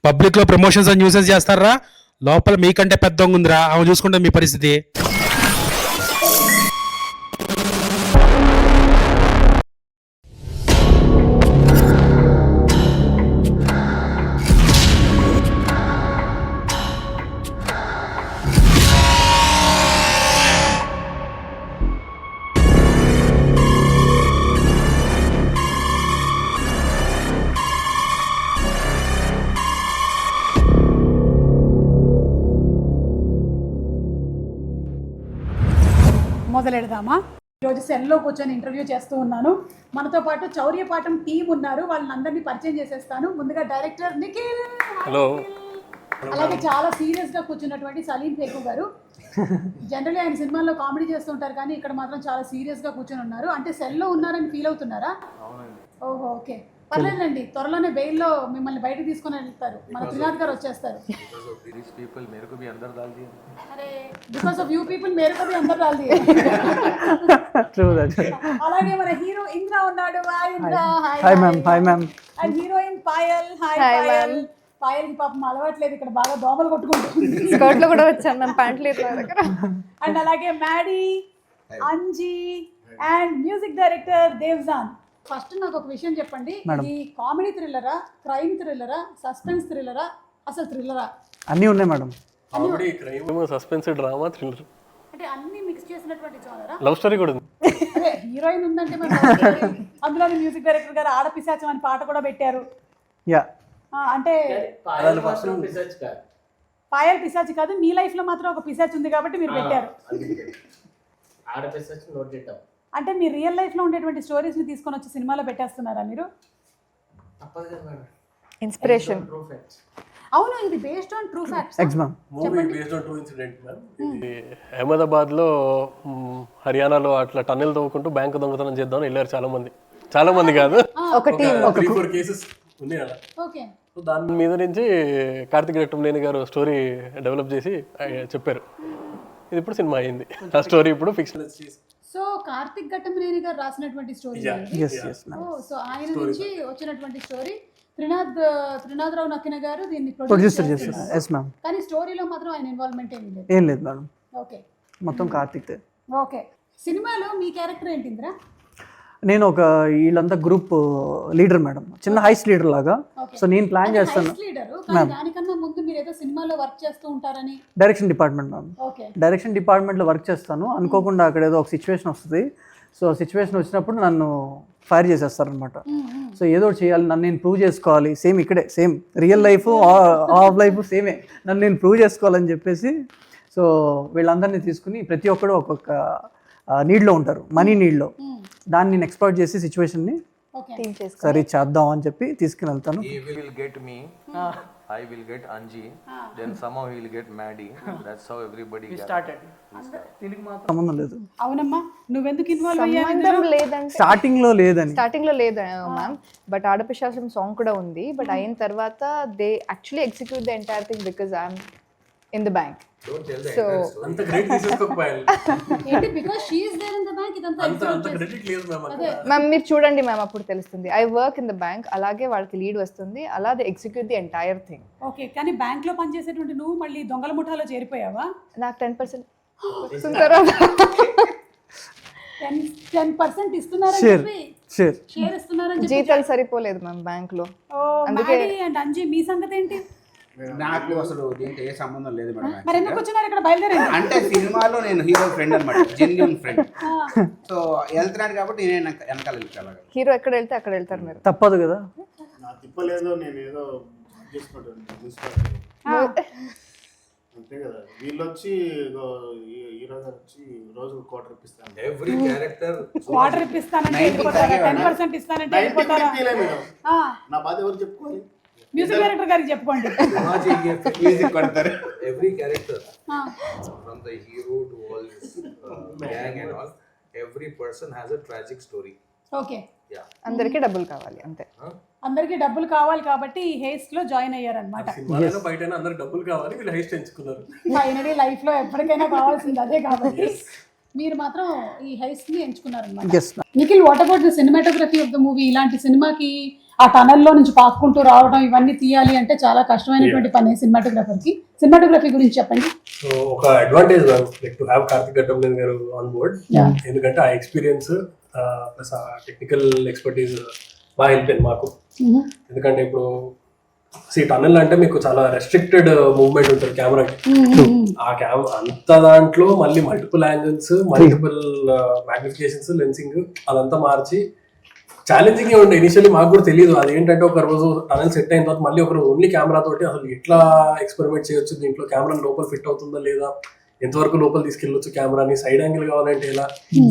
Public లో promotions and nuisance చేస్తారా, లోపల మీకంటే పెద్ద ఉందిరా, ఆమె చూసుకుంటే మీ పరిస్థితి. మొదలెడదామా? ఈరోజు సెల్లో కూర్చొని ఇంటర్వ్యూ చేస్తూ ఉన్నాను. మనతో పాటు చౌర్యపాఠం టీం ఉన్నారు, వాళ్ళని అందరినీ పరిచయం చేసేస్తాను. ముందుగా డైరెక్టర్ నిఖిల్, హలో. అలాగే చాలా సీరియస్గా కూర్చున్నటువంటి సలీం ఫేకు గారు. జనరల్లీ ఆయన సినిమాల్లో కామెడీ చేస్తుంటారు, కానీ ఇక్కడ మాత్రం చాలా సీరియస్గా కూర్చొని ఉన్నారు. అంటే సెల్లో ఉన్నారని ఫీల్ అవుతున్నారా? ఓహో, ఓకే, పర్లేదండి. త్వరలోనే బెయిల్లో మిమ్మల్ని బయటకు తీసుకొని వెళ్తారు. మన త్రినాథ్ గారు వచ్చేస్తారు. బికాస్ ఆఫ్ యూ పీపుల్ మేరే కో భీ అందర్ డాల్ దియే. అలాగే మన హీరో ఇంద్ర ఉన్నాడు. Hi Indra. Hi ma'am. Hi ma'am. And heroine Payal. Hi Payal. Payal కి పాపం అలవాట్లేదు, ఇక్కడ బాగా దోమలు కొట్టుకుంటుంది. స్కర్ట్ లో కూడా వచ్చాను మ్యామ్, ప్యాంట్ లేదు నా దగ్గర. అండ్ అలాగే Maddy, Anji and music director Devjan. First నాకు ఒక విషయం చెప్పండి, ఈ కామెడీ థ్రిల్లరా, క్రైమ్ థ్రిల్లరా, సస్పెన్స్ థ్రిల్లరా, అసలు థ్రిల్లరా? అన్నీ ఉన్నాయి madam. Comedy, crime, suspense, drama, thriller, అంటే అన్ని మిక్స్ చేసినటువంటి జోనరా? లవ్ స్టోరీ కూడా ఉంది. అదే హీరోయిన్ ఉందంటే మరి అందులో మ్యూజిక్ డైరెక్టర్ గారు ఆడపిశాచం అని పాట కూడా పెట్టారు. యా, అంటే పాయల్ పిశాచి కాదు, మీ లైఫ్ లో మాత్రం ఒక పిశాచి ఉంది కాబట్టి మీరు పెట్టారు. అంటే మీ రియల్ లైఫ్ లో ఉండేటువంటి స్టోరీస్ ని తీసుకొని వచ్చి సినిమాలో పెట్టేస్తున్నారా మీరు? ఇన్స్పిరేషన్. అవును, ఇది based on true facts. Movie based on true incident ma'am. ఇది అహ్మదాబాద్ లో హర్యానాలో అట్లా టన్నెల్ తవ్వుకుంటూ బ్యాంకు దొంగతనం చేద్దామని వెళ్ళారు చాలా మంది కాదు, ఒక టీం, 3-4 కేసెస్ ఉన్నాయి అలా. ఓకే, సో దాని మీద నుంచి కార్తిక్ రెట్టంనేని గారు స్టోరీ డెవలప్ చేసి చెప్పారు. ఇది ఇప్పుడు సినిమా అయింది. ఆ స్టోరీ ఇప్పుడు ఫిక్షన్ చేసి. సో కార్తిక్ ఘట్టమనేని గారు రాసినటువంటి స్టోరీ. సో ఆయన నుంచి వచ్చినటువంటి స్టోరీ. త్రినాథ్ రావు నక్కిన గారు దీన్ని ప్రొడ్యూసర్ చేశారు. Yes ma'am. కానీ స్టోరీలో మాత్రం ఆయన ఇన్వాల్వ్మెంట్ ఏం లేదు మేడం. ఓకే, మొత్తం కార్తిక్. ఓకే. సినిమాలో మీ క్యారెక్టర్ ఏంటిందిరా? నేను ఒక వీళ్ళంతా గ్రూప్ లీడర్ మేడం, చిన్న హైస్ లీడర్ లాగా. సో నేను ప్లాన్ చేస్తాను. దానికన్నా ముందు మీరు ఏదో సినిమాలో వర్క్ చేస్తూ ఉంటారని. Direction department ma'am. డైరెక్షన్ డిపార్ట్మెంట్లో వర్క్ చేస్తాను. అనుకోకుండా అక్కడ ఏదో ఒక సిచ్యువేషన్ వస్తుంది. సో సిచ్యువేషన్ వచ్చినప్పుడు నన్ను ఫైర్ చేసేస్తారనమాట. సో ఏదో చేయాలి, నన్ను నేను ప్రూవ్ చేసుకోవాలి. సేమ్ ఇక్కడే, same real life of life సేమే, నన్ను నేను ప్రూవ్ చేసుకోవాలని చెప్పేసి సో వీళ్ళందరినీ తీసుకుని ప్రతి ఒక్కరు ఒక్కొక్క నీడ్లో ఉంటారు, మనీ నీడ్లో. దాన్ని నేను ఎక్స్ప్లోర్ చేసి సిచ్యువేషన్ని సరే చేద్దాం అని చెప్పి తీసుకుని వెళ్తాను. I will get Anji, then somehow he will get Maddie. That's how everybody started. సంబంధం లేదు. అవునమ్మా, నువ్వెందుకు ఇన్వాల్వ్ అయ్యావు? లేదంటే స్టార్టింగ్ లో లేదు మ్యామ్, బట్ ఆడపిశాచం సాంగ్ కూడా ఉంది. బట్ అయిన తర్వాత they actually execute the entire thing because I'm in the bank. Don't tell the So అంత క్రెడిట్ తీసుకోకపోయాలి. ఏంటి because she is there in the bank, ఇదంతా అంత క్రెడిట్ లేదు మ్యామ్. మ్యామ్ మీరు చూడండి మ్యామ్, అప్పుడు తెలుస్తుంది. I work in the bank, అలాగే వాళ్ళకి లీడ్ వస్తుంది, అలా they execute the entire thing. Okay, కానీ బ్యాంక్ లో పనిచేసేటువంటి నువ్వు మళ్ళీ దొంగల ముఠాలో చేరిపోయావా? నాకు 10% వస్తుంటారా? 10% ఇస్తున్నారని చెప్పి షేర్ ఇస్తున్నారని చెప్పి జీతాలు సరిపోలేదు మ్యామ్ బ్యాంక్ లో. అందుకే అండ్ అంజీ మీ సంగతి ఏంటి? నాకు అసలు దీంతో ఏ సంబంధం లేదు మేడం. మరి ఎందుకు వచ్చినారు ఇక్కడ బయలుదేరారు? అంటే సినిమాలో నేను హీరో ఫ్రెండ్ అనమాట, జెన్యూన్ ఫ్రెండ్. సో వెళ్తున్నాడు కాబట్టి నేను వెనకాల వెళ్తాను. హీరో ఎక్కడ వెళ్తే అక్కడ వెళ్తారు మీరు, తప్పదు కదా. నా తిప్పలేదు, నేను ఏదో చేసుకుంటాను అంతే కదా. వీళ్ళు వచ్చి హీరో గారు వచ్చి రోజు క్వార్టర్ ఇప్పిస్తాను. Every character క్వార్టర్ ఇప్పిస్తానంటే 10% ఇస్తానంటే నా బాధ ఎవరు చెప్పుకోవాలి? మ్యూజిక్ డైరెక్టర్ గారికి చెప్పుకోండి. మ్యూజిక్ కొడతారు. Every character from the hero to all this gang and all, every person has a tragic story. Okay, అందరికీ డబ్బులు కావాలి అంతే. అందరికీ డబ్బులు కావాలి కాబట్టి ఈ హేస్ట్ లో జాయిన్ అయ్యారనమాట. సినిమాలో బయట అందరికి డబ్బులు కావాలి, వీళ్ళు హైస్ట్ ఎంచుకున్నారు. ఫైనలీ లైఫ్ లో ఎప్పటికైనా కావాల్సింది అదే కాబట్టి మీరు మాత్రం ఈ హైస్ట్ ని ఎంచుకున్నారనమాట. Nikhil, what about the cinematography of the movie? ఇలాంటి సినిమాకి ఆ టనల్లో నుంచి పాక్కుంటూ రావడం ఇవన్నీ తీయాలి అంటే చాలా కష్టమైనటువంటి పని సినిమాటోగ్రఫర్కి. సినిమాటోగ్రఫీ గురించి చెప్పండి. సో ఒక advantage like to have Karthik Ghattamaneni గారు ఆన్ బోర్డ్, ఎందుకంటే ఆ ఎక్స్పీరియన్స్ ప్లస్ ఆ టెక్నికల్ ఎక్స్పర్టీస్ బాగా హెల్ప్ అయింది మాకు. ఎందుకంటే ఇప్పుడు టన్నెల్ అంటే మీకు చాలా రెస్ట్రిక్టెడ్ మూవ్మెంట్ ఉంటుంది కెమెరాకి. ఆ కెమెరా అంత దాంట్లో మళ్ళీ మల్టిపుల్ యాంగిల్స్, మల్టిపుల్ మ్యాగ్నిఫికేషన్స్, లెన్సింగ్ అదంతా మార్చి ఛాలెంజింగ్ ఉండే. ఇనిషియల్లీ మాకు కూడా తెలియదు అదేంటంటే ఒక రోజు టనల్ సెట్ అయిన తర్వాత మళ్ళీ ఒక రోజు ఓన్లీ కెమెరా తోటి అసలు ఎట్లా ఎక్స్పెరిమెంట్ చేయొచ్చు, దీంట్లో కెమెరా లోపల ఫిట్ అవుతుందా లేదా, ఎంతవరకు లోపల తీసుకెళ్ళొచ్చు కెమెరాని, సైడ్ యాంగిల్ కావాలంటే ఎలా,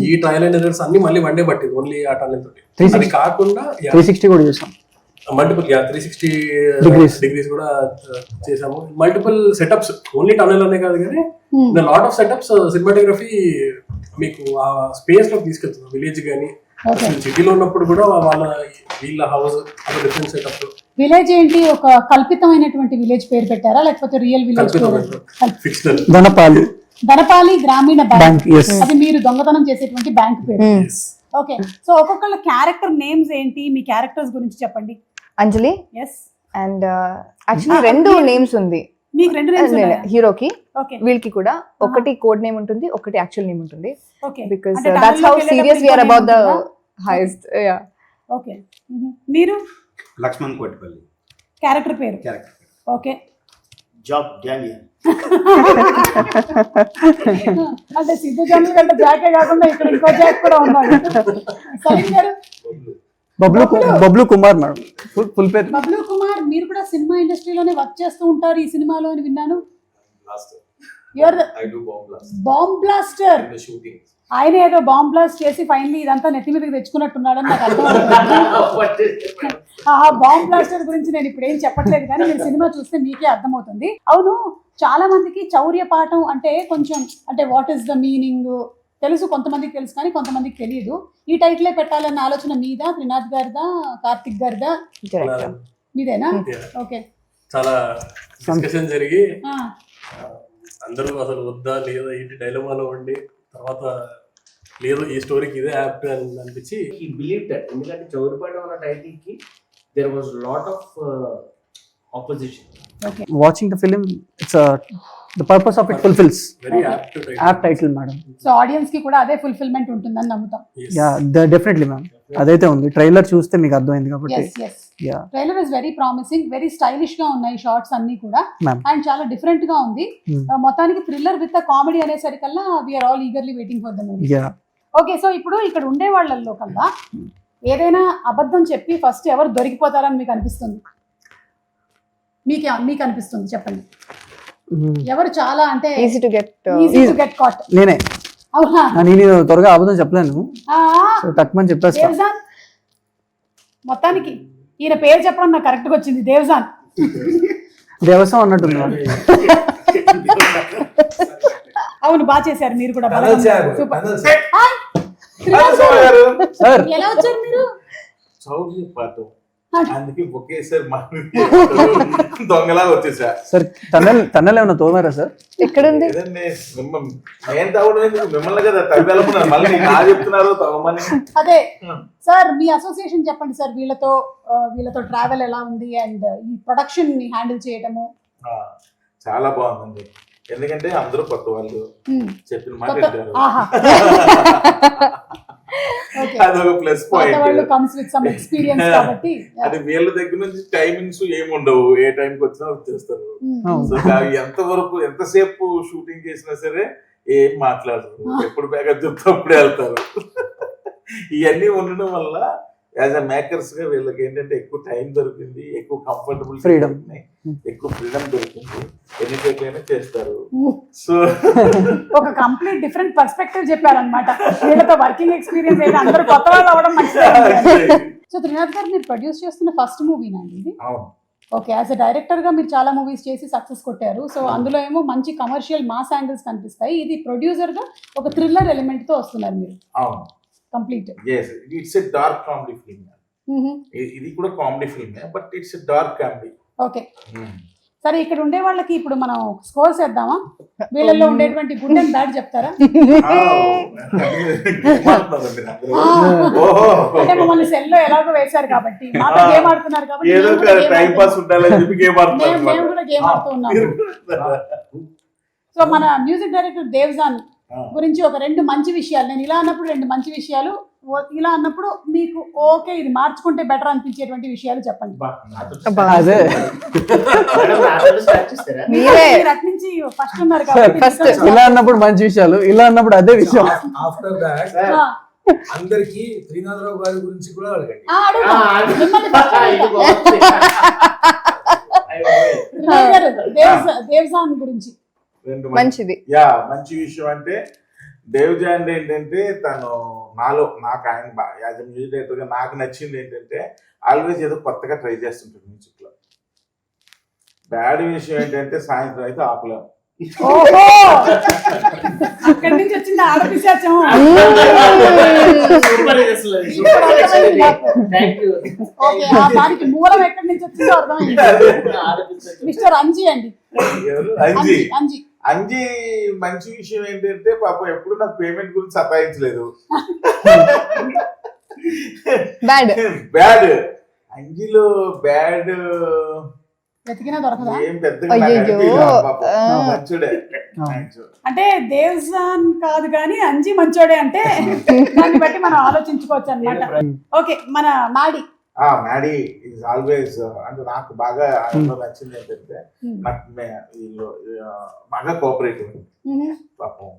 ఈ ట్రయల్ అండ్ ఎర్రర్స్ అన్ని మళ్ళీ వన్ డే పట్టింది ఓన్లీ ఆ టనల్ తోటి. అది కాకుండా 360 కూడా చూసాం, మల్టిపుల్ 360 డిగ్రీస్ కూడా చేసాము. మల్టిపుల్ సెటప్స్ ఓన్లీ టనల్ అనే కాదు కానీ లాట్ ఆఫ్ సెటప్స్ సినిమాటోగ్రఫీ మీకు ఆ స్పేస్ లోకి తీసుకెళ్తుంది. విలేజ్ కానీ సిటీలో ఉన్నప్పుడు కూడా వీళ్ళ హౌస్ డిఫరెంట్ సెటప్. విలేజ్ ఏంటి, ఒక కల్పితమైనటువంటి విలేజ్ పేరు పెట్టారా లేకపోతే రియల్ విలేజ్? ఫిక్షనల్. ధనపాలి గ్రామీణ బ్యాంక్, అది మీరు దొంగతనం చేసేటువంటి బ్యాంక్ పేరు. ఓకే, సో ఒక్కొక్కళ్ళ క్యారెక్టర్ నేమ్స్ ఏంటి, మీ క్యారెక్టర్స్ గురించి చెప్పండి. అంజలి ఎస్ అండ్ యాక్చువల్లీ 2 నేమ్స్ ఉంది మీకు, 2 నేమ్స్ హీరోకి, ఓకే, వీళ్ళకి కూడా. ఒకటి కోడ్ నేమ్ ఉంటుంది, ఒకటి యాక్చువల్ నేమ్ ఉంటుంది. Okay, because that's how serious we are about the highest. Yeah, okay. మీరు లక్ష్మణ్ కోటిపల్లి క్యారెక్టర్ పేరు. Okay, job Daniel. అంటే సిద్ధు జనరల్ కంటే జాకే కాకుండా ఇక్కడ ఇంకో జాక్ కూడా ఉన్నాడు. సలీం గారు బబ్లు కుమార్ మేడం, ఫుల్ పేరు బబ్లు కుమార్. మీరు కూడా సినిమా ఇండస్ట్రీలోనే వర్క్ చేస్తూ ఉంటారు ఈ సినిమాలో అని విన్నాను. Bomb blaster. ఆయన ఏదో బాంబ్ బ్లాస్ట్ చేసి ఫైనలీ ఇదంతా నెత్తి మీదకి తెచ్చుకున్నట్టున్నాడని నాకు అర్థమవుతుంది. ఆ బాంబ్ బ్లాస్టర్ గురించి నేను ఇప్పుడు ఏం చెప్పట్లేదు కానీ మీరు సినిమా చూస్తే మీకే అర్థమవుతుంది. అవును, చాలా మందికి చౌర్య పాఠం అంటే కొంచెం అంటే వాట్ ఈస్ ద మీనింగ్ తెలుసు, కొంతమందికి తెలుసు కానీ కొంతమందికి తెలియదు. ఈ టైటిలే పెట్టాలన్న ఆలోచన మీదా, త్రినాథ్ గారిదా, కార్తిక్ గారిదా? మీదేనా? ఓకే. చాలా డిస్కషన్ జరిగి అందరూ అసలు వద్దా లేదా ఏంటి డైలమాలో ఉండి తర్వాత లేదు ఈ స్టోరీకి ఇదే యాప్ట్ అని అనిపించి he believed that ఎందుకంటే చౌరిపాడు అన్న టైటిల్ కి there was lot of opposition. Okay, watching the film it's the purpose of it fulfils. Very app title madam. So audience కి కూడా అదే ఫుల్ఫిల్మెంట్ ఉంటుందని నమ్ముతాం. యా, డెఫినెట్లీ మ్యామ్, అదైతే ఉంది. ట్రైలర్ చూస్తే మీకు అర్థమైంది కాబట్టి. Yeah, trailer is very promising, very stylish గా ఉన్నాయి షార్ట్స్ అన్ని కూడా, అండ్ చాలా డిఫరెంట్ గా ఉంది. మొత్తానికి థ్రిల్లర్ విత్ కామెడీ అనేసరికల్లా we are all eagerly waiting for the movie. Yeah, okay, so ఇప్పుడు ఇక్కడ ఉండే వాళ్ళల్లో కల్లా ఏదైనా అబద్ధం చెప్పి ఫస్ట్ ఎవరు దొరికిపోతారని మీకు అనిపిస్తుంది? మీకు అనిపిస్తుంది చెప్పండి, ఎవరు చాలా అంటే ఈజీ టు గెట్ కాట్? నేనే. అవునా? నేను త్వరగా అబద్ధం చెప్పలేను, తక్కువని చెప్పేస్తా. దేవ్జాన్. మొత్తానికి ఈయన పేరు చెప్పడం నాకు కరెక్ట్ గా వచ్చింది, దేవ్జాన్. దేవసం అన్నట్టుంది. అవును, బాగా చేశారు మీరు కూడా. సార్ ఎలా వచ్చారు మీరు? చౌదరి పాట అందుకే ఒకేసారి దొంగలా వచ్చేసా. సార్ టన్నెల్ ఏమన్నా తోమారా సార్? ఎక్కడుంది? నేను తవ్వడం మిమ్మల్ని కదా తవ్వేళ్ళకున్నారు, మళ్ళీ నా చెప్తున్నారు తవ్వమని. అదే సార్, మీ అసోసియేషన్ చెప్పండి సార్, వీళ్ళతో ట్రావెల్ ఎలా ఉంది అండ్ ఈ ప్రొడక్షన్ ని హ్యాండిల్ చేయటము? చాలా బాగుందండి, ఎందుకంటే అందరూ కొత్త వాళ్ళు చెప్పిన మాట వింటారు. అదొక ప్లస్ పాయింట్. అది వీళ్ళ దగ్గర నుంచి టైమింగ్స్ ఏమి ఉండవు, ఏ టైంకి వచ్చినా వచ్చేస్తారు. సో ఎంతవరకు ఎంతసేపు షూటింగ్ చేసినా సరే ఏం మాట్లాడరు, ఎప్పుడు బ్యాకప్ చెప్తే అప్పుడే వెళ్తారు. ఇవన్నీ ఉండడం వల్ల యాజ్ అ మేకర్స్ గా వీళ్ళకి ఏంటంటే ఎక్కువ టైం దొరికింది, ఎక్కువ కంఫర్టబుల్ ఫ్రీడమ్, ఎక్కువ ఫ్రీడమ్ దొరికింది, ఎన్ని టేక్లైనా చేస్తారు. సో ఒక కంప్లీట్ డిఫరెంట్ పర్స్పెక్టివ్ చెప్పారనమాట. వీళ్ళతో వర్కింగ్ ఎక్స్పీరియన్స్ అయితే అందరూ కొత్త వాళ్ళు అవ్వడం మంచిది. సో త్రినాథ్ గారు, మీరు ప్రొడ్యూస్ చేస్తున్న ఫస్ట్ మూవీనా ఇది? ఓకే, యాజ్ అ డైరెక్టర్ గా మీరు చాలా మూవీస్ చేసి సక్సెస్ కొట్టారు. సో అందులో ఏమో మంచి కమర్షియల్ మాస్ యాంగిల్స్ కనిపిస్తాయి. ఇది ప్రొడ్యూసర్ గా ఒక థ్రిల్లర్ ఎలిమెంట్ తో వస్తున్నారు మీరు. Complete. yes it's a dark comedy film. ఇది కూడా comedy film but it's a dark comedy. Okay, సరే ఇక్కడ ఉండే వాళ్ళకి ఇప్పుడు మనం స్కోర్స్ వేద్దామా? వీళ్ళల్లో ఉండేటువంటి గుడ్ అండ్ బ్యాడ్ చెప్తారా? అంటే మమ్మల్ని సెల్ లో ఎలాగో వేశారు కాబట్టి మాతో గేమ్ ఆడుతున్నారు కాబట్టి ఏదో టైం పాస్ ఉండాలని చెప్పి గేమ్ ఆడుతున్నారు. మేము కూడా గేమ్ ఆడుతూ ఉన్నాము. సో మన మ్యూజిక్ డైరెక్టర్ దేవ్జాన్ గురించి ఒక 2 మంచి విషయాలు, నేను ఇలా అన్నప్పుడు 2 మంచి విషయాలు, ఇలా అన్నప్పుడు మీకు ఓకే ఇది మార్చుకుంటే బెటర్ అనిపించేటువంటి విషయాలు చెప్పండి. అదే మీరు అటు నుంచి ఫస్ట్ ఉన్నారు కాబట్టి ఇలా అన్నప్పుడు మంచి విషయాలు, ఇలా అన్నప్పుడు అదే విషయం. ఆఫ్టర్ దాట్ అందరికి శ్రీనాథరావు గారి గురించి కూడా అడగండి. అడుగుతాం. మిమ్మల్ని first అడుగుతాం. శ్రీనాథ్ గారు, దేవ్జాన్ గురించి మంచిది. యా, మంచి విషయం అంటే దేవ్జాన్ ఏంటంటే తను నాకు ఆయన యాజ్ అ మ్యూజిక్ డైరెక్టర్గా నాకు నచ్చింది ఏంటంటే ఆల్వేస్ ఏదో కొత్తగా ట్రై చేస్తుంటాడు మ్యూజిక్ లో. బ్యాడ్ విషయం ఏంటంటే సాయంత్రం అయితే ఆపలేము. ఓహో, అక్కడి నుంచి వచ్చింది ఆడపిశాచం. ఓకే, దానికి మూలం ఎక్కడి నుంచి వచ్చిందో అర్థమైంది. మిస్టర్ అంజీ అండి. అంజీ అంజీ మంచి విషయం ఏంటంటే పాపం ఎప్పుడు నాకు పేమెంట్ గురించి సతాయించలేదు. బ్యాడ్ అంజీలో బ్యాడ్ వెతికినా దొరకదా? ఏం పెద్దగా మంచుడే. అంటే దేవ్జాన్ కాదు కానీ అంజీ మంచోడే అంటే దాన్ని బట్టి మనం ఆలోచించుకోవచ్చు అన్నమాట. ఓకే, మన మాడి మ్యాడీ ఈజ్ ఆల్వేస్ అంటే నాకు బాగా ఆయనలో నచ్చింది ఏంటంటే నాకు వీళ్ళు బాగా కోఆపరేటివ్ పాపం.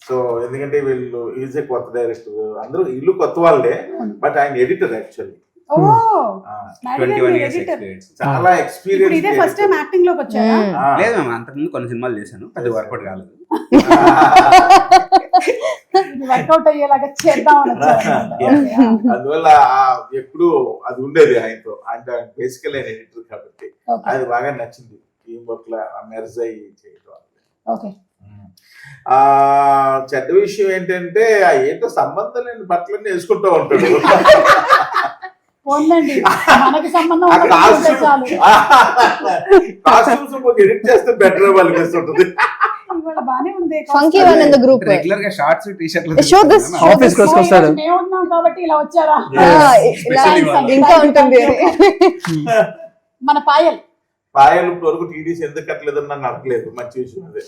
సో ఎందుకంటే వీళ్ళు ఈజ్ ఏ కొత్త డైరెక్టర్, అందరూ ఇల్లు కొత్త వాళ్ళే, బట్ ఆయన ఎడిటర్ యాక్చువల్లీ. చాలా ఎక్స్పీరియన్స్. ఇదే ఫస్ట్ టైం యాక్టింగ్ లోకి వచ్చారా? లేదు మ్యామ్, అంతకుముందు కొన్ని సినిమాలు చేశాను, అది వర్కౌట్ కాలేదు. వర్కౌట్ అయ్యేలాగా చేద్దాం. అందువల్ల ఎప్పుడు అది ఉండేది ఆయనతో. ఆయన బేసికల్ ఆయన ఎడిటర్ కాబట్టి అది బాగా నచ్చింది. టీం వర్క్ లో మెర్జ్ అయ్యి చేయడం. చెడ్డ విషయం ఏంటంటే ఏంటో సంబంధం లేని బట్టలన్నీ వేసుకుంటూ ఉంటాడు. మనకి సంబంధం కాస్ట్యూమ్స్ ఎడిట్ చేస్తే బెటర్ వాళ్ళకి ఉంటుంది. బానే ఉంది. Funky one in the group regular గా షార్ట్స్ టీ-షర్ట్లు షో దిస్ ఆఫీస్ కి వస్తాడు. మేము ఉన్నాం కాబట్టి ఇలా వచ్చారా? ఇంకా ఉంటుంది. మన పాయల్ ఇప్పుడు వరకు టీడీసీ ఎందుకు కట్టలేదని నన్ను అడగలేదు. మంచి విషయం అదే.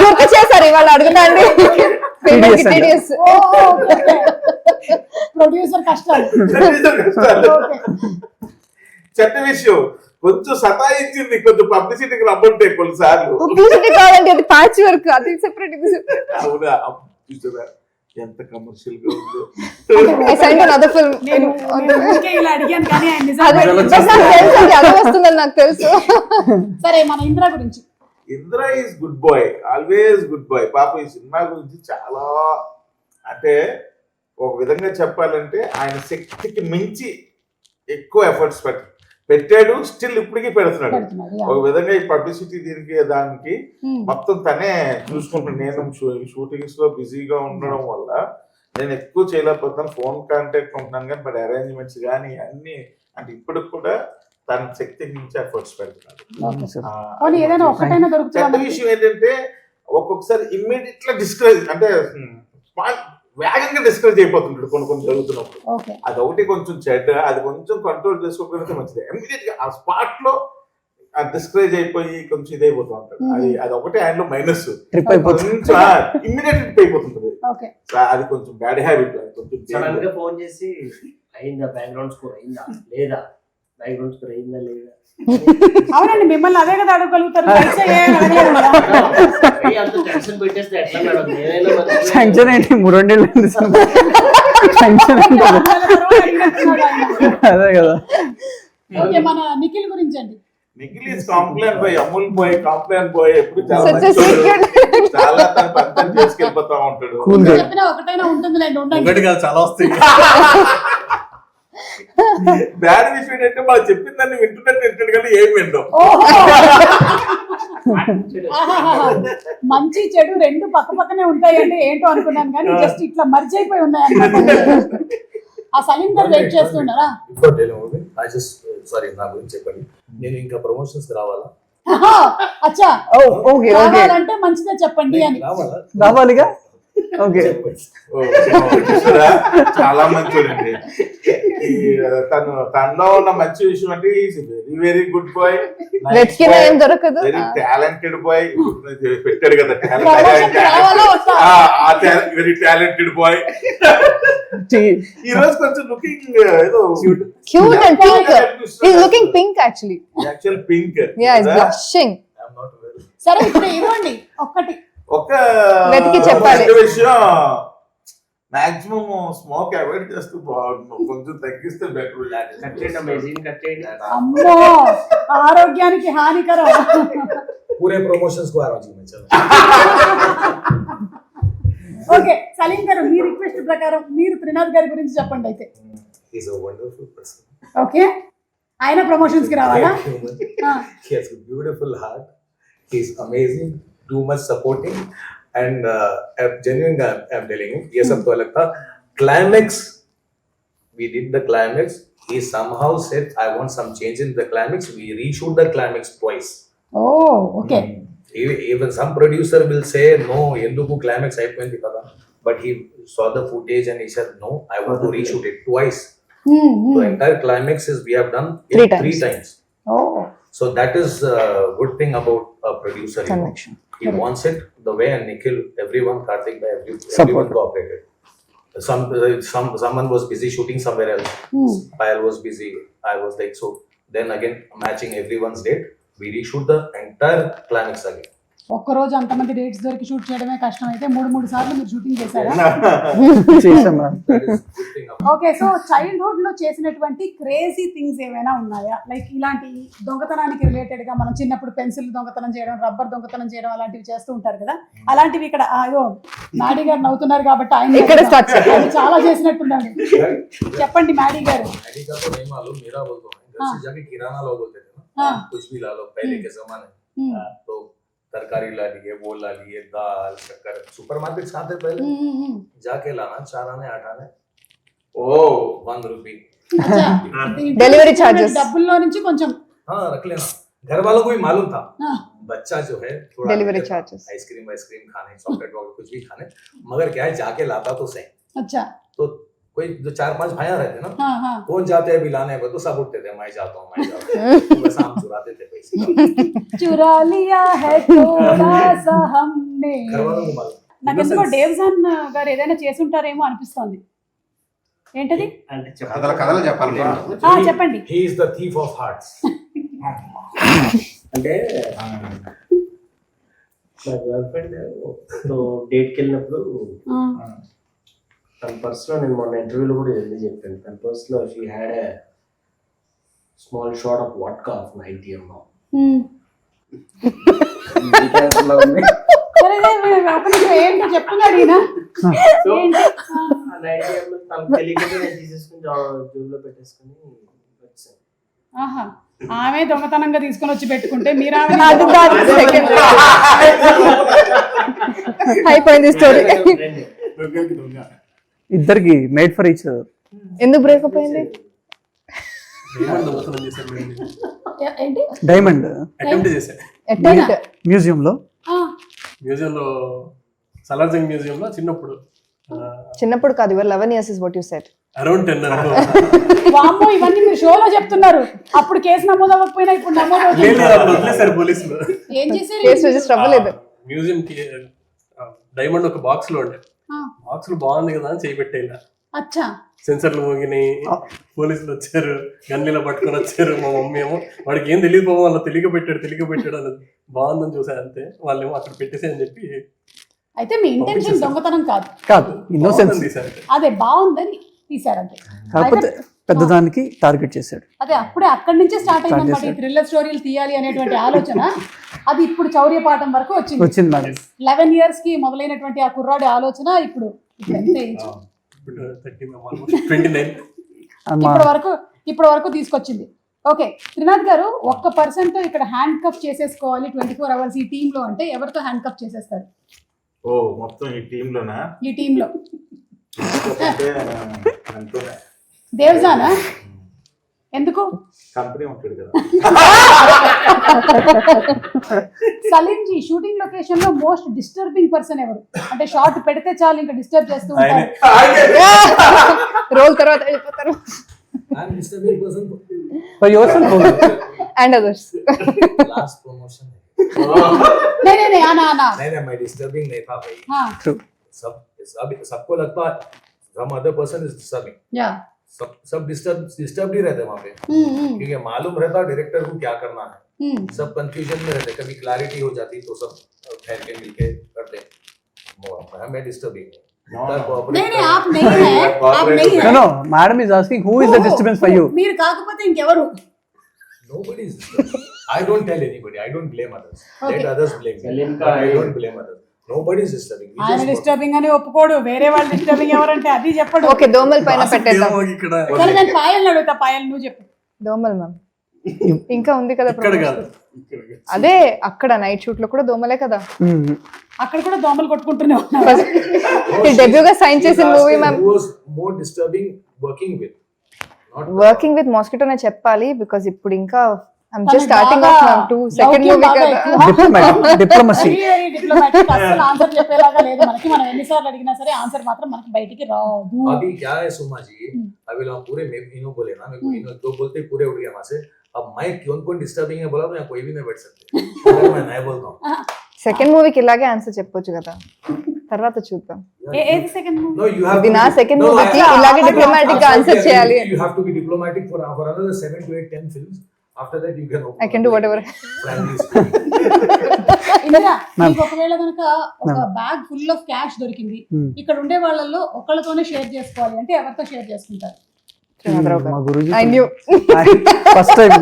గుర్తు చేశారు ఇవాళ అడుగుతాండి. ప్రొడ్యూసర్ కష్టాలు. చెడ్డ విషయం కొంచెం సతాయించింది, కొంచెం పబ్లిసిటీకి రమ్మంటే కొన్నిసార్లు. పబ్లిసిటీ కావాలంటే అది ప్యాచ్ వర్క్, అది సెపరేట్. అవునా, చూసారా ఎంత కమర్షియల్ గా ఉందో. I signed another film. ఇలా అడిగాను కానీ ఆయన అది వస్తుందని నాకు తెలుసు. సరే, మన ఇంద్ర గురించి. Indra is good boy, always good boy. పాప ఈ సినిమా గురించి చాలా అంటే ఒక విధంగా చెప్పాలంటే ఆయన శక్తికి మించి ఎక్కువ ఎఫర్ట్స్ పెట్టాడు, స్టిల్ ఇప్పటికీ పెడుతున్నాడు. ఒక విధంగా ఈ పబ్లిసిటీ దీనికి దానికి మొత్తం తనే చూసుకుంటాను. నేను షూటింగ్స్ లో బిజీగా ఉండడం వల్ల నేను ఎక్కువ చేయలేకపోతున్నాను, ఫోన్ కాంటాక్ట్ ఉంటున్నాను కానీ, బట్ అరేంజ్మెంట్స్ కానీ అన్ని అంటే ఇప్పటికి కూడా తన శక్తికి మించి ఎఫర్ట్స్ పెడుతున్నాడు. చెడ్డ విషయం ఏంటంటే ఒక్కొక్కసారి ఇమ్మీడియట్ గా డిస్కరేజ్ అంటే వేగంగా డిస్కరేజ్ అయిపోతుంటాడు కొన్ని జరుగుతున్నప్పుడు. అదొకటి కొంచెం చెడ్డ, అది కొంచెం కంట్రోల్ చేసుకోకపోతే మంచిది. ఇమ్మీడియట్ గా ఆ స్పాట్ లో డిస్కరేజ్ అయిపోయి కొంచెం ఇదైపోతూ ఉంటాడు. అది ఒకటి ఆయనలో మైనస్. Immediate trip అయిపోతుంటది. అది కొంచెం బ్యాడ్ హ్యాబిట్. కొంచెం ఫోన్ చేసి అయిందా, బ్యాక్గ్రౌండ్ స్కోర్ అయిందా లేదా, బ్యాక్గ్రౌండ్ స్కోర్ అయిందా లేదా. అవునండి, మిమ్మల్ని అదే కదా అడగలుగుతారు. టెన్షన్ ఏంటి, 3 నెలలు అదే కదా. మన నిఖిల్ గురించి అండి. Nikhil is complaint boy, Amul boy, complaint boy. ఎప్పుడు చాలా తన పని చేసుకెళ్ళిపోతా ఉంటాడు. చెప్పినా ఒకటైనా ఉంటుంది, చాలా వస్తాయి. బ్యాడ్ విషయం ఏంటంటే మనం చెప్పిన దాన్ని వింటున్నట్టు వింటాడు కానీ ఏం వింటాం. మంచి చెడు 2 పక్క పక్కనే ఉంటాయి అంటే ఏంటో అనుకున్నాను కానీ జస్ట్ ఇట్లా మర్జ్ అయిపోయి ఉన్నాయి. ఆ సలీం గారు వెయిట్ చేస్తున్నారా? సారీ, నా గురించి చెప్పండి. నేను ఇంకా ప్రమోషన్స్ రావాలా? ఆహా, అచ్చా ఓకే ఓకే కావాలంటే మంచిదే చెప్పండి అని. రావాలా? రావాలిగా. ఓకే, ఓ, చూసారా? చాలా మంచోడండి. తనలో ఉన్న మంచి విషయం అంటే వెరీ వెరీ గుడ్ బాయ్, వెతికినా ఏం దొరకదు. Very talented boy. పెట్టాడు కదా Promotion రావాలా వద్దా? Very talented boy. ఈ రోజు కొంచెం లుకింగ్ ఏదో Cute and pink. He's looking pink actually. Actual pink. Yeah, he's blushing. సరే ఇప్పుడు ఇవ్వండి ఒక్కటి. ఒక వెతికి చెప్పాలి. ఒక విషయం, మాక్సిమం స్మోక్ అవాయిడ్ చేస్తూ బాగుంటుంది, కొంచెం తగ్గిస్తే బెటర్. కట్ చేయండి అమేజింగ్, కట్ చేయండి. అమ్మో ఆరోగ్యానికి హానికరం. పూరే ప్రమోషన్స్ కు ఆ రోజు ఓకే సలీం గారు మీ రిక్వెస్ట్ ప్రకారం మీరు త్రినాథ్ గారి గురించి చెప్పండి అయితే. Is a wonderful person. Okay ఆయన ప్రమోషన్స్ కి రావాలా? He has a beautiful heart. He is amazing, too much supporting, and genuinely I'm telling you, ये सब तो अलग था. Climax, we did the climax. He somehow said, I want some change in the climax. We reshoot the climax twice. Oh okay. Even some producer will say, no, ఎందుకు climax అయిపోయింది కదా. But he saw the footage and he said, no, I want to reshoot it twice. The entire climax is we have done it three times. Oh So that is a good thing about a producer. You know. Connection. He wants it the way, and Nikhil, everyone, Karthik, everyone cooperated. Someone was busy shooting somewhere else. Payal was busy. I was like, so then again matching everyone's date, we reshoot the entire climax again. ఒక్కరోజు అంతమంది dates దొరికి shoot చేయడమే కష్టం అయితే 3 సార్లు మీరు shooting చేశారా? చేసాం madam. That is good thing about. Okay so childhood లో చేసినటువంటి క్రేజీ థింగ్స్ ఏమైనా ఉన్నాయా? లైక్ ఇలాంటి దొంగతనానికి రిలేటెడ్ గా మనం చిన్నప్పుడు పెన్సిల్ దొంగతనం చేయడం, రబ్బర్ దొంగతనం చేయడం అలాంటివి చేస్తూ ఉంటారు కదా, అలాంటివి ఇక్కడ అయ్యో మాడీ గారు నవ్వుతున్నారు కాబట్టి ఆయన ఇక్కడ start ఆయన చాలా చేసినట్టున్నాడు. చెప్పండి మాడీ గారు. Adi ka to nahi malum, mera bolta hu. घर से जाके किराना लो बोलते थे ना, कुछ भी ला लो पहले के जमाने में. तो तरकारी ला लिए, वो ला लिए, दाल, शक्कर, सुपरमार्केट खाते पहले जाके लाना 4 आने 8 आने. Oh, 1 rupee. Delivery charges. డబ్బుల్లో నుంచి కొంచెం हाँ रख लेना. घर वालों को भी मालूम था. बच्चा जो है थोड़ा Delivery charges. आइसक्रीम खाने, चॉकलेट वॉकलेट कुछ भी खाने, मगर क्या है जाके लाता तो सही. अच्छा तो कोई जो 4-5 भाइयां रहते ना, हाँ हाँ कौन जाते हैं बिलाने पर, तो सब उठते थे, मैं जाता हूँ. बस हम चुराते थे पैसे. चुरा लिया है थोड़ा सा हमने. घर वालों को मालूम. నాకు ఎందుకో డేవ్జాన్ గారు ఏదైనా చేసి ఉంటారేమో అనిపిస్తోంది. ఏంటది? అంటే కథలు చెప్పాలి. చెప్పండి. He is the thief of hearts. అంటే నా గర్ల్ ఫ్రెండ్ డేట్కి వెళ్ళినప్పుడు తన పర్స్లో, నేను మొన్న ఇంటర్వ్యూలో కూడా ఎందుకు చెప్పాను, తన పర్స్లో she had a small shot of vodka of 90 ml. ఏంటో చెప్తున్నాడు ఈయన. సో ఆ 90 ml తనకు తెలియకుండా నేను తీసేసుకుని జోబులో పెట్టేసుకుని వచ్చాను. ఆహా ఆమె దొంగతనంగా తీసుకొని వచ్చి పెట్టుకుంటే మీరు అయిపోయింది స్టోరీ. ఇద్దరికి మేడ్ ఫర్ ఈచ్ అదర్. ఎందుకు బ్రేకప్ అయింది? ఏంటి డైమండ్ అటెంప్ట్ చేశాను మ్యూజియంలో సలార్జంగ్ మ్యూజియంలో చిన్నప్పుడు కాదు, your 11 years is what you said. Around 10. వామ్మో ఇవన్నీ మీరు షోలో చెప్తున్నారు. అప్పుడు కేసు నమోదు అవ్వకపోయినా ఇప్పుడు నమోదు వదిలేశారు పోలీసులు. ఏం చేశారు? కేసు రిజిస్టర్ అవ్వలేదు. మ్యూజియం కి డైమండ్ ఒక బాక్స్ లో ఉండే, బాక్స్ లో బాగుంది కదా అని చేయిపెట్టేలా. అచ్చా సెన్సర్లు మోగినాయి, పోలీసులు వచ్చారు, గన్లీలో పట్టుకొని వచ్చారు. మా మమ్మీ ఏమో వాడికి ఏం తెలియదు, వాళ్ళు తెలియక పెట్టాడు అని బాగుందని చూసారు అంతే. వాళ్ళేమో అక్కడ పెట్టేసి అని చెప్పి. అయితే మీ ఇంటెన్షన్ దొంగతనం కాదు, ఇన్నోసెన్స్. అదే బాగుందని తీసారంటే, కాకపోతే పెద్దదానికి టార్గెట్ చేశాడు. అదే అప్పుడే అక్కడి నుంచే స్టార్ట్ అయిందన్నమాట ఈ థ్రిల్లర్ స్టోరీలు తీయాలి అనేటువంటి ఆలోచన. అది ఇప్పుడు చౌర్యపాఠం వరకు వచ్చింది మేడం. 11 years కి మొదలైనటువంటి ఆ కుర్రాడి ఆలోచన ఇప్పుడు ఎంత ఏజ్? ఇప్పటి వరకు తీసుకొచ్చింది. ఓకే త్రినాథ్ గారు, 1% ఇక్కడ హ్యాండ్ కప్ చేసేసుకోవాలి 24 hours ఈ టీమ్ లో అంటే ఎవరితో హ్యాండ్ కప్ చేసేస్తారు? ఓ మొత్తం ఈ టీమ్ లోనా? ఈ టీమ్ లో దేవ్జానా? ఎందుకు? కంపెనీ ఉంటాడు కదా. సలీం జీ షూటింగ్ లొకేషన్ లో మోస్ట్ డిస్టర్బింగ్ పర్సన్ ఎవరు? అంటే షార్ట్ పెడితే చాలు ఇంకా డిస్టర్బ్ చేస్తూ ఉంటారు. రోల్ తర్వాత వెళ్ళిపోతారు. I'm disturbing person. For your self and others. Last promotion. नहीं आना नहीं मैं disturbing नहीं था भाई. हाँ सबको लगता है some other person is disturbing. या सब डिस्टर्ब ही रहते वहाँ पे, क्योंकि मालूम रहता डायरेक्टर को क्या करना है. सब कंफ्यूजन में रहते, कभी क्लैरिटी हो जाती तो सब ठहर के मिलके करते. मैं डिस्टर्बिंग नहीं आप नहीं है, आप नहीं है. No, madam is asking who is the disturbance for you. మీరు కాకపోతే ఇంకెవరు? Nobody is disturbing. I don't tell anybody. I don't blame others. Okay. Let others blame me. Salim But I don't blame others. Nobody is disturbing. We ఆయన just work. Disturbing అని ఒప్పుకోడు, వేరే వాళ్ళు disturbing ఎవరంటే అది చెప్పడు. ఓకే దోమల పైన పెట్టేద్దాం. ఇక్కడ సరే నేను పాయల్ అడుగుతా, పాయల్ నువ్వు చెప్పు. దోమలు మ్యామ్ ఇంకా ఉంది కదా ఇక్కడ promotion. కాదు. అదే అక్కడ నైట్ షూట్ లో కూడా దోమలే కదా. అక్కడ కూడా దోమలు కొట్టుకుంటూనే ఉన్నారు. డెబ్యూగా సైన్ He's చేసిన movie asking ma'am. who was more disturbing working with. Not working with మాస్కిటోనే చెప్పాలి బికాజ్ ఇప్పుడు ఇంకా ఐమ్ తనకి జస్ట్ స్టార్టింగ్ బాగా ఆఫ్ మ్యామ్ టు సెకండ్ లౌక్యం మూవీ బాగా కదా. ఎక్కువ. డిప్లొమసీ. Very diplomatic. అసలు ఆన్సర్ చెప్పేలాగా లేదు మనకి. మనం ఎన్నిసార్లు అడిగినా సరే ఆన్సర్ మాత్రం మనకి బయటికి రాదు. अभी क्या है सुमा जी, अभी लोग पूरे इनो बोले ना, मेरे को इनो दो बोलते ही पूरे उड़ गया वहां से. अब मैं कौन डिस्टर्बिंग है बोला तो यहाँ कोई भी नहीं बैठ सकते. मैं नहीं बोलता हूँ. సెకండ్ మూవీకి ఇలాగే ఆన్సర్ చెప్పొచ్చు కదా, తర్వాత చూద్దాం. ఏది second movie? No, you have ఇది to నా be- సెకండ్ No, మూవీకి I- ఇలాగే I- డిప్లొమాటిక్ గా ఆన్సర్ చేయాలి. You have to be diplomatic for another 7 to 8, 10 films. After that you can open I can do whatever. Frankly speaking. Indira, మీకు ఒకవేళ కనుక ఒక బ్యాగ్ ఫుల్ ఆఫ్ క్యాష్ దొరికింది, ఇక్కడ ఉండే వాళ్ళల్లో ఒకళ్ళతోనే షేర్ చేసుకోవాలి అంటే ఎవరితో షేర్ చేసుకుంటారు? మా Guruji I knew. First time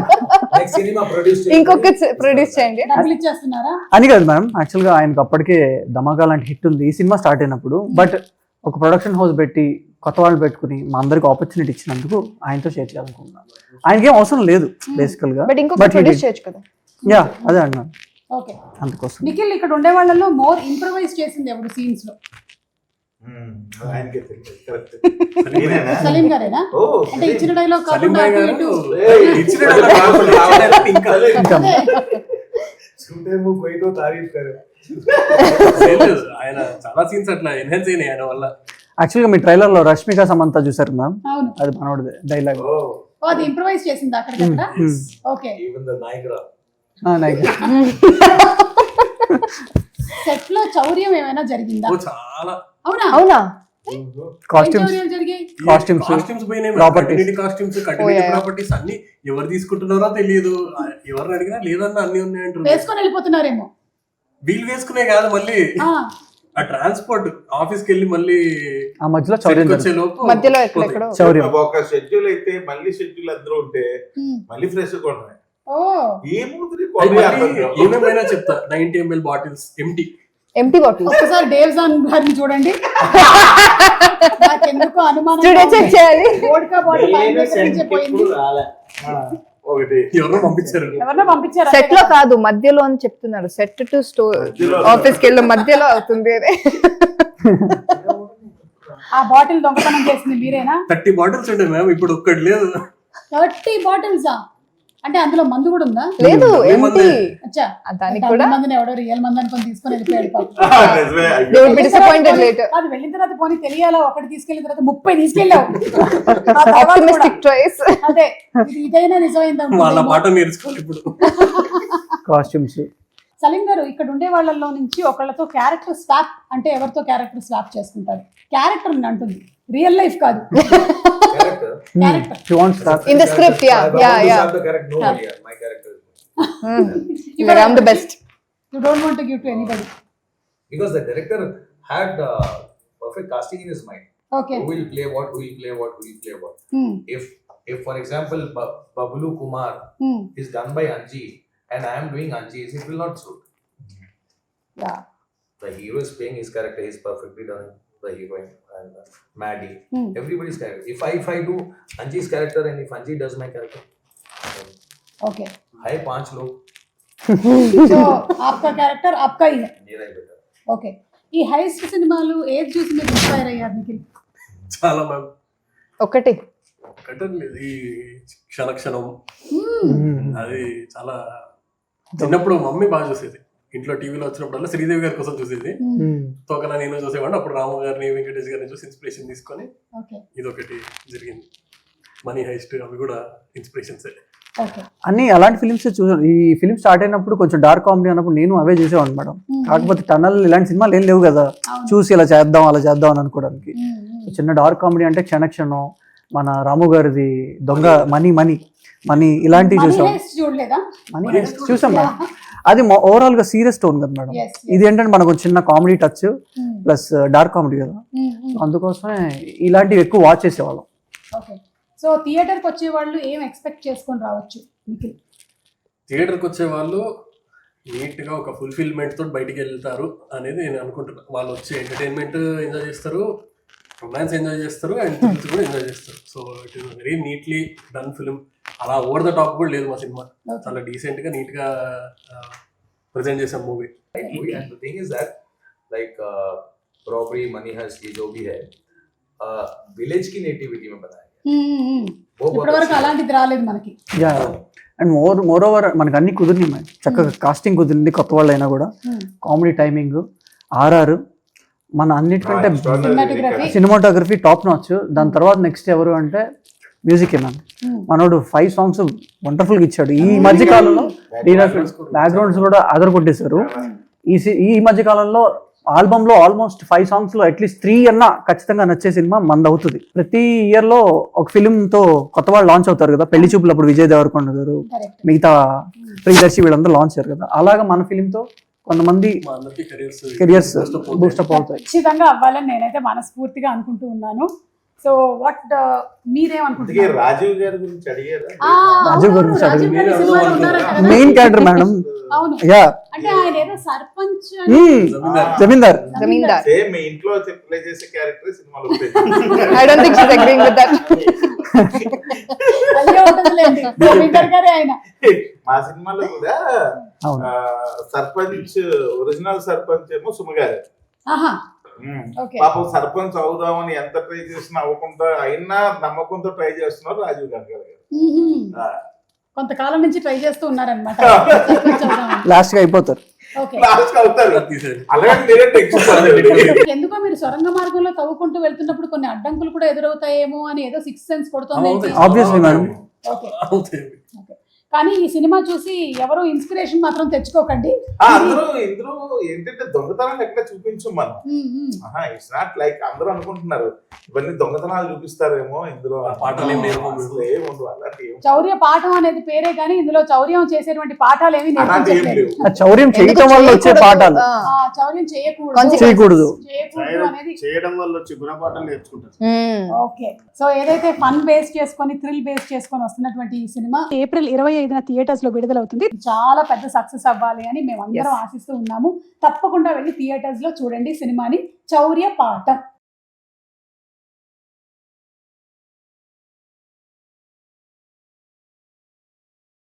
Like cinema produced. ఇంకొక ప్రొడ్యూస్ చేయండి. డబ్బులు ఇచ్చేస్తున్నారా? అని కాదు మ్యామ్, యాక్చువల్గా ఆయనకు అప్పటికే ధమాకా లాంటి హిట్ ఉంది ఈ సినిమా స్టార్ట్ అయినప్పుడు. బట్ ఒక ప్రొడక్షన్ హౌస్ పెట్టి కొత్త వాళ్ళు పెట్టుకుని మా అందరికి ఆపర్చునిటీ ఇచ్చినందుకు ఆయనతో షేర్ చేయాలనుకుంటున్నాను. ఆయనకేం అవసరం లేదు బేసికల్ గా, బట్ ఇంకొక ప్రొడ్యూస్ చేయొచ్చు కదా. యా అదే అన్నాను ఓకే. అందుకోసం. నిఖిల్, ఇక్కడ ఉండే వాళ్ళలో మోర్ ఇంప్రవైజ్ చేసింది ఎవరు సీన్స్ లో? ఆయనకే తెలియదు. Correct. నేనేనా? సలీం గారేనా? ఓ, అంటే ఇచ్చిన డైలాగ్ సలీం కాకుండా భాయ్ అటు గారు ఇటు. ఇచ్చిన dialogue ఇంకా అదే. झूठे मुंह कोई तो तारीफ करे. లేదు. ఆయన చాలా సీన్స్ అట్లా ఎన్హాన్స్ అయినాయి ఆయన వల్ల. యాక్చువల్గా మీ ట్రైలర్ లో రష్మిక సమంత చూసారు మ్యామ్, అవును. అది మనోడిదే డైలాగ్. Oh, ఓ, అది ఇంప్రవైజ్ చేసింది అక్కడికక్కడ. Okay. even the Niagara. Set లో చౌర్యం ఏమైనా జరిగిందా? ఓ చాలా అవునా? అవునా? ఏం కాస్ట్యూమ్స్ చౌర్యాలు జరిగాయి? కాస్ట్యూమ్స్ పోయినాయి. Properties. Costumes Oh, continuity yeah. Properties అన్ని ఎవరు తీసుకుంటున్నారో తెలియదు. ఎవరిని అడిగినా లేదన్నా అన్ని ఉన్నాయంటారు. వేసుకొని వెళ్ళిపోతున్నారేమో. వీళ్ళు వేసుకునే కాదు, మళ్ళీ ఆ, ఆ ట్రాన్స్పోర్ట్ ఆఫీస్ కి వెళ్ళి మళ్ళీ ఆ మధ్యలో చౌర్యం వచ్చే లోపు మధ్యలో ఎక్కడెక్కడో. చౌర్యం. ఒక షెడ్యూల్ అయితే మళ్ళీ షెడ్యూల్ అందరూ ఉంటే ఉమ్. మళ్ళీ ఫ్రెష్ కొన్నాయి. ఓ, ఏముంది ఏమేమైనా చెప్తా. 90 ml బాటిల్స్ ఎంటీ బాటిల్ ఒక్కసారి డేవ్ జాన్ గారిని చూడండి. నాకెందుకు అనుమానం స్టూడియో చెక్ చేయాలి. వోడ్కా బాటిల్ ఆయన దగ్గర నుంచే పోయింది. ఒకటి ఎవరో పంపించారు. ఎవరినో పంపించారు సెట్ లో కాదు, మధ్యలో అని చెప్తున్నారు. సెట్ టు స్టోర్ మధ్యలో. ఆఫీస్ కి వెళ్ళి మధ్యలో అవుతుంది అది. ఆ బాటిల్ దొంగతనం చేసింది మీరేనా? 30 బాటిల్స్ ఉండే మ్యామ్, ఇప్పుడు ఒక్కటి లేదు. 30 బాటిల్సా? అంటే అందులో మందు కూడా ఉందా? లేదు ఎంటీ. అచ్చా, దానికి డబ్బు కూడా మందుని ఎవడో రియల్ మందు అనుకొని తీసుకొని వెళ్ళిపోయాడు పాపం. నిజమే. they will be disappointed later. అది వెళ్ళిన తర్వాత పోనీ తెలియాలా, ఒకటి తీసుకెళ్ళిన తర్వాత 30 తీసుకెళ్ళావు. ఆ తర్వాత Optimistic కూడా. choice. అదే, ఇదైనా నిజమైందా? వాళ్ళ పాట నేర్చుకోవాలి ఇప్పుడు. కాస్ట్యూమ్స్. సలీం గారు, ఇక్కడ ఉండే వాళ్ళలో నుంచి ఒకళ్ళతో క్యారెక్టర్ స్వాప్ అంటే ఎవరితో క్యారెక్టర్ స్వాప్ చేసుకుంటారు? క్యారెక్టర్ అంటుంది, రియల్ లైఫ్ కాదు. Character. Character. You want start In the script, yeah, I want yeah, to yeah. have the character. No, yeah, my character. Like I'm the best. You don't want to give to anybody. Because the director had perfect casting in his mind. Okay. Who will play what, who will play what, who will play what. Hmm. If for example, Babulu Kumar Hmm. is done by Anji and I am doing Anji's, it will not suit. Yeah. The hero is playing his character, he is perfectly done. The heroine and Maddie, Hmm. everybody's character. If I do Anji's character and if Anji does my character, Okay. है 5 लोग, So आपका character आपका ही है. मेरा ही बेटा. Okay. ఈ heist సినిమాలు ఏది చూసి మీరు ఇన్స్పైర్ అయ్యారు నిఖిల్? చాలా మ్యామ్. ఒకటి ఒకటే లేదు, ఈ క్షణక్షణం అది చాలా చిన్నప్పుడు మమ్మీ బాగా చూసేది. ఇంట్లో టీవీలో వచ్చినప్పుడల్లా శ్రీదేవి గారి కోసం చూసేది. తోకలా నేను చూసేవాడిని. అప్పుడు రాము గారిని వెంకటేష్ గారిని చూసి ఇన్స్పిరేషన్ తీసుకొని ఇదొకటి జరిగింది. మనీ హైస్ట్ అవి కూడా ఇన్స్పిరేషన్స్. అన్ని అలాంటి ఫిలిమ్స్ చూసాను. ఈ ఫిలిం స్టార్ట్ అయినప్పుడు కొంచెం డార్క్ కామెడీ అన్నప్పుడు నేను అవే చూసేవాడిని మేడం. కాకపోతే టనల్ ఇలాంటి సినిమాలు ఏం లేవు కదా చూసి ఇలా చేద్దాం అలా చేద్దాం అని అనుకోవడానికి. చిన్న డార్క్ కామెడీ అంటే క్షణక్షణం, మన రాము గారిది దొంగ మనీ ఇలాంటివి చూసాం. మనీ హైస్ట్ చూసాం మేడం. అది ఓవరాల్ గా సీరియస్ టోన్ కదా మేడం. ఇది ఏంటంటే మనకు చిన్న comedy touch plus dark comedy కదా, అందుకోసమే ఇలాంటివి ఎక్కువ వాచ్ చేసేవాళ్ళం. సో థియేటర్కి వచ్చే వాళ్ళు ఏం ఎక్స్పెక్ట్ చేసుకొని రావచ్చు? థియేటర్కి వచ్చే వాళ్ళు నీట్గా ఒక ఫుల్ఫిల్మెంట్ తోటి బయటికి వెళ్తారు అనేది నేను అనుకుంటున్నాను. వాళ్ళు వచ్చి ఎంటర్టైన్మెంట్ ఎంజాయ్ చేస్తారు, రొమాన్స్ ఎంజాయ్ చేస్తారు, అండ్ థ్రిల్స్ కూడా ఎంజాయ్ చేస్తారు. So it is very neatly done film. అలా ఓవర్ ద టాప్ కూడా లేదు మా సినిమా. చాలా డీసెంట్ గా నీట్ గా ప్రెజెంట్ చేసాం movie. And the thing is that like robbery, money heist, ये जो भी है विलेज की नेटिविटी में बनाया ఇప్పటివరకు అలాంటిది రాలేదు మనకి. యా, అండ్ మోర్ ఓవర్ మనకి అన్ని కుదిరినాయి మేడం. చక్కగా కాస్టింగ్ కుదిరింది, కొత్త వాళ్ళు అయినా కూడా. కామెడీ టైమింగ్, ఆర్ఆర్, మన అన్నిటికంటే సినిమాటోగ్రఫీ టాప్ నాచ్. దాని తర్వాత నెక్స్ట్ ఎవరు అంటే మ్యూజిక్ మ్యామ్. మనోడు 5 songs వండర్ఫుల్ గా ఇచ్చాడు. ఈ మధ్య కాలంలో బ్యాక్గ్రౌండ్స్ కూడా అదర్ కొట్టేశారు. ఈ మధ్య కాలంలో ఆల్బమ్ లో ఆల్మోస్ట్ 5 songs లో అట్లీస్ట్ 3 అన్నా ఖచ్చితంగా నచ్చే సినిమా మంది అవుతుంది. ప్రతి ఇయర్ లో ఒక ఫిల్మ్ తో కొత్త వాళ్ళు లాంచ్ అవుతారు కదా. పెళ్లి చూపులు అప్పుడు విజయ్ దేవరకొండ గారు, మిగతా ప్రియదర్శి వీళ్ళందరూ లాంచ్ అయ్యారు కదా. అలాగా మన ఫిల్మ్ తో కొంతమంది కెరియర్స్ బూస్టప్ అవుతాయి. ఖచ్చితంగా అవ్వాలని నేనైతే మనస్ఫూర్తిగా అనుకుంటూ ఉన్నాను. సో వాట్ మీరేమనుకుంటున్నారు? రాజీవ్ గారి గురించి అడిగారా? రాజీవ్ గురించి మెయిన్ క్యారెక్టర్ మేడం. అవును, యా, అంటే ఆయన ఏదో సర్పంచ్ జమీందార్. సేమ్ మీ ఇంట్లో ప్లే చేసే క్యారెక్టర్ సినిమాలో I don't think she's agreeing with that. అయ్యో ఉంటుందిలేండి, జమీందార్ గారే ఆయన. మా సినిమాలో కూడా సర్పంచ్, ఒరిజినల్ సర్పంచ్ ఏమో సుమగారు. పాపం సర్పంచ్ అవుదామని ఎంత ట్రై చేసినా అవ్వకుండా అయినా నమ్మకంతో ట్రై చేస్తున్నారు రాజీవ్ గాంధీ గారు. కొంతకాలం నుంచి ట్రై చేస్తూ ఉన్నారనమాట. లాస్ట్ గా అయిపోతారు. ఎందుకో మీరు సొరంగ మార్గంలో తవ్వుకుంటూ వెళ్తున్నప్పుడు కొన్ని అడ్డంకులు కూడా ఎదురవుతాయేమో అని ఏదో 6th సెన్స్ కొడుతుంది. Obviously madam. కానీ ఈ సినిమా చూసి ఎవరు ఇన్స్పిరేషన్ మాత్రం తెచ్చుకోకండి. అందరూ ఇందులో ఏంటంటే దొంగతనాలు ఎక్కడ చూపించు మనం. ఇట్స్ నాట్ లైక్ అందరూ అనుకుంటున్నారు ఇవన్నీ దొంగతనాలు చూపిస్తారేమో. ఇందులో చౌర్య పాఠం అనేది పేరే కానీ ఇందులో చౌర్యం చేసేటువంటి పాఠాలు ఏమి చౌర్యం చేయడం వల్ల వచ్చే పాఠాలు, చౌర్యం చేయకూడదు అనేది చేయడం వల్ల వచ్చే గుణపాఠాలు నేర్చుకుంటారు. ఓకే, సో ఏదైతే ఫన్ బేస్ చేసుకొని థ్రిల్ బేస్ చేసుకొని వస్తున్నటువంటి ఈ సినిమా ఏప్రిల్ 25న థియేటర్స్ లో విడుదలవుతుంది. చాలా పెద్ద సక్సెస్ అవ్వాలి అని మేము అందరం ఆశిస్తూ ఉన్నాము. తప్పకుండా వెళ్ళి థియేటర్స్ లో చూడండి సినిమాని, చౌర్య పాఠం.